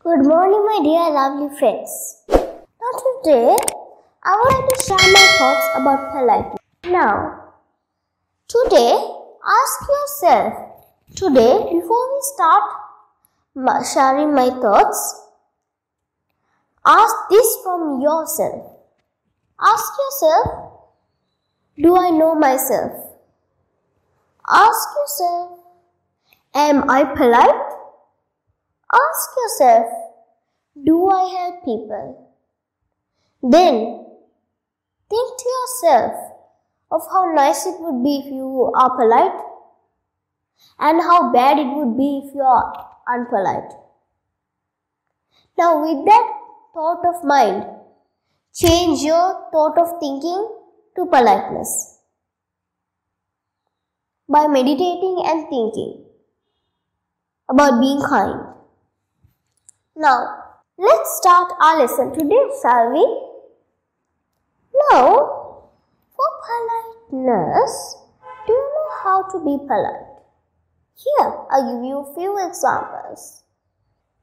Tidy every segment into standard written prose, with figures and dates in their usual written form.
Good morning, my dear lovely friends. Now today, I would like to share my thoughts about politeness. Now, today, ask yourself, before we start sharing my thoughts, ask this from yourself. Ask yourself, do I know myself? Ask yourself, am I polite? Ask yourself, do I help people? Then, think to yourself of how nice it would be if you are polite and how bad it would be if you are unpolite. Now, with that thought of mind, change your thought of thinking to politeness by meditating and thinking about being kind. Now, let's start our lesson today, shall we? Now, for politeness, do you know how to be polite? Here, I'll give you a few examples.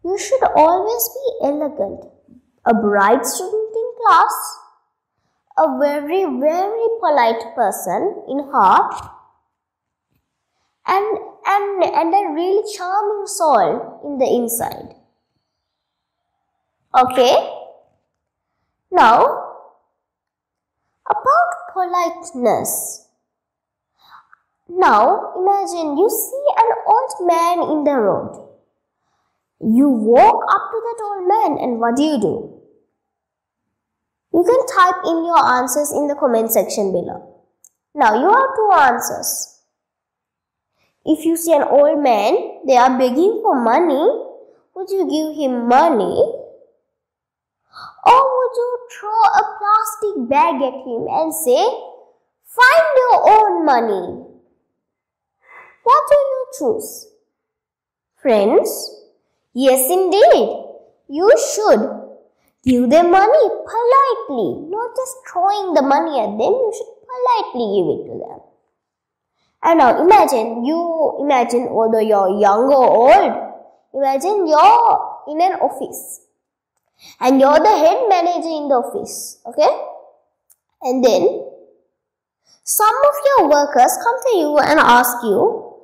You should always be elegant, a bright student in class, a very, very polite person in heart, and a really charming soul in the inside. Okay? Now, about politeness. Now, imagine you see an old man in the road. You walk up to that old man and what do? You can type in your answers in the comment section below. Now, you have two answers. If you see an old man, they are begging for money, would you give him money? Or would you throw a plastic bag at him and say, find your own money? What do you choose? Friends, yes indeed, you should give them money politely, not just throwing the money at them, you should politely give it to them. And now imagine whether you're young or old, imagine you're in an office. And you're the head manager in the office, okay? And then, some of your workers come to you and ask you,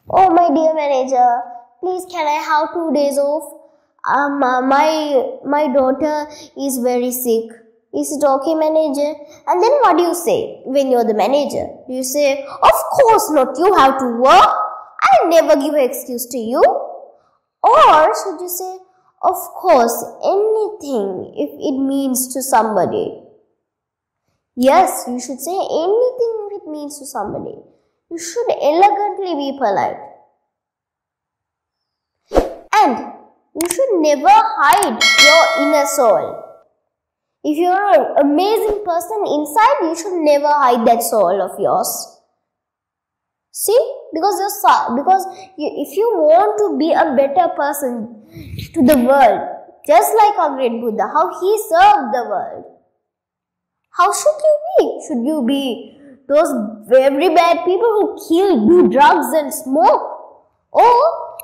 oh my dear manager, please can I have 2 days off? My daughter is very sick. Is it okay, manager? And then what do you say when you're the manager? Do you say, of course not, you have to work. I'll never give an excuse to you. Or should you say, of course, anything if it means to somebody. Yes, you should say anything if it means to somebody. You should elegantly be polite. And you should never hide your inner soul. If you're an amazing person inside, you should never hide that soul of yours. See? Because if you want to be a better person to the world, just like our great Buddha, how he served the world, how should you be? Should you be those very bad people who kill, do drugs and smoke? Or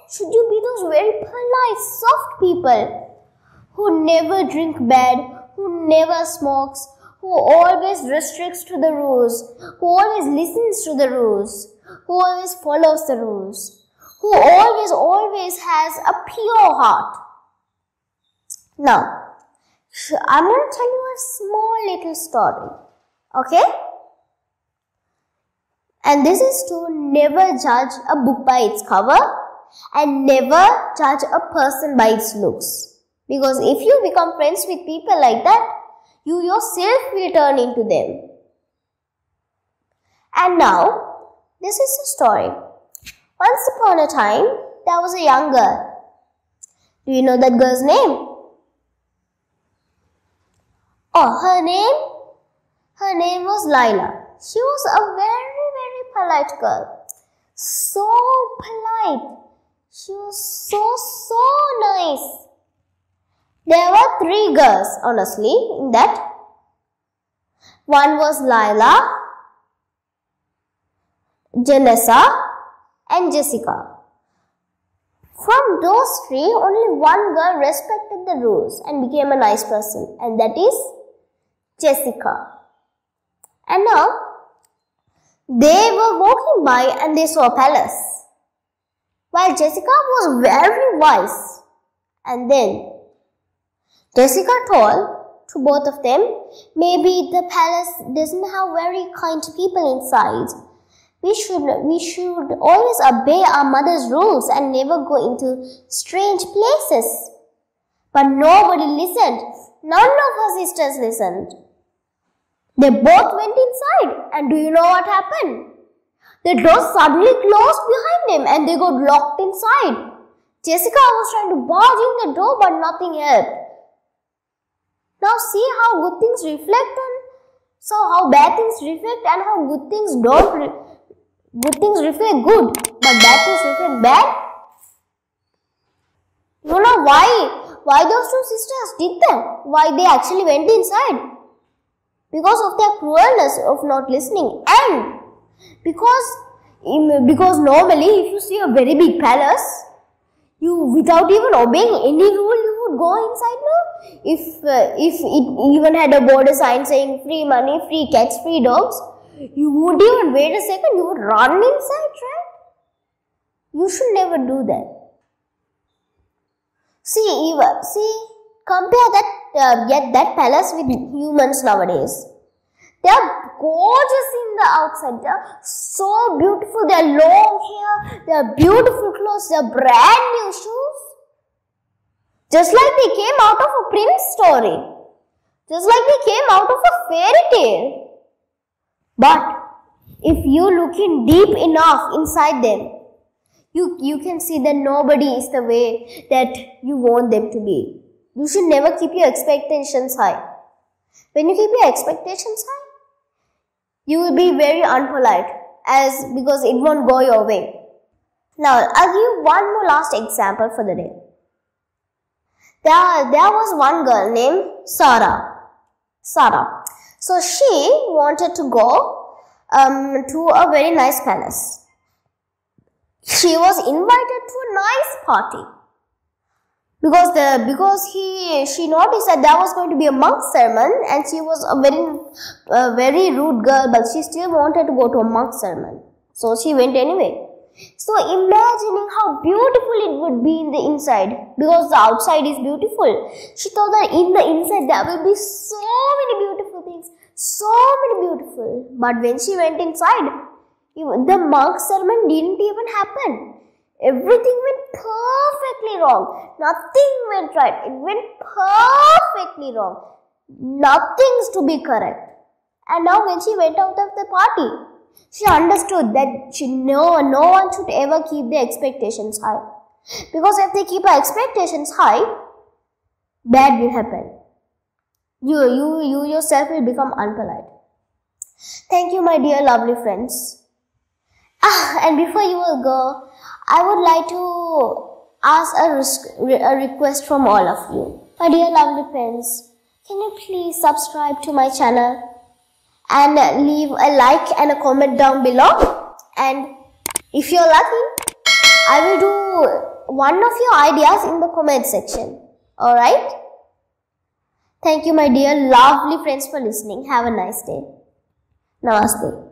should you be those very polite, soft people who never drink bad, who never smokes, who always restricts to the rules, who always listens to the rules, who always follows the rules, who always has a pure heart. Now, I'm going to tell you a small little story, okay? And this is to never judge a book by its cover and never judge a person by its looks. Because if you become friends with people like that, you yourself will turn into them. And now, this is the story. Once upon a time, there was a young girl. Do you know that girl's name? Oh, her name was Laila. She was a very, very polite girl. So polite. She was so nice. There were 3 girls, honestly, in that. One was Laila, Janessa, and Jessica. From those three, only one girl respected the rules and became a nice person, and that is Jessica. And now, they were walking by and they saw a palace. While Jessica was very wise. And then Jessica told to both of them, maybe the palace doesn't have very kind people inside. We should always obey our mother's rules and never go into strange places. But nobody listened. None of her sisters listened. They both went inside, and do you know what happened? The door suddenly closed behind them and they got locked inside. Jessica was trying to barge in the door, but nothing helped. Now see how good things reflect how bad things reflect, and how good things reflect good, but bad things reflect bad. You know why those two sisters did that? Why they actually went inside? Because of their cruelness of not listening, and because normally if you see a very big palace, you without even obeying any rule you would go inside. No, if it even had a border sign saying free money, free cats, free dogs, you wouldn't even wait a second, you would run inside, right? You should never do that. Compare that palace with humans nowadays. They are gorgeous in the outside. They are so beautiful. They are long hair. They are beautiful clothes. They are brand new shoes. Just like they came out of a prince story. Just like they came out of a fairy tale. But if you look in deep enough inside them, you can see that nobody is the way that you want them to be. You should never keep your expectations high. When you keep your expectations high, you will be very unpolite because it won't go your way. Now, I'll give you one more last example for the day. There was one girl named Sarah. So she wanted to go to a very nice palace. She was invited to a nice party. Because she noticed that there was going to be a monk sermon, and she was a very rude girl, but she still wanted to go to a monk sermon. So she went anyway. So imagining how beautiful it would be in the inside, because the outside is beautiful. She thought that in the inside there will be so many beautiful things, so many beautiful. But when she went inside, the monk sermon didn't even happen. Everything went perfectly wrong. Nothing went right. It went perfectly wrong. Nothing's to be correct. And now when she went out of the party, she understood that no one should ever keep their expectations high. Because if they keep our expectations high, bad will happen. You yourself will become unpolite. Thank you, my dear lovely friends. And before you will go, I would like to ask a request from all of you. My dear lovely friends, can you please subscribe to my channel and leave a like and a comment down below? And if you're lucky, I will do one of your ideas in the comment section. Alright? Thank you, my dear lovely friends, for listening. Have a nice day. Namaste.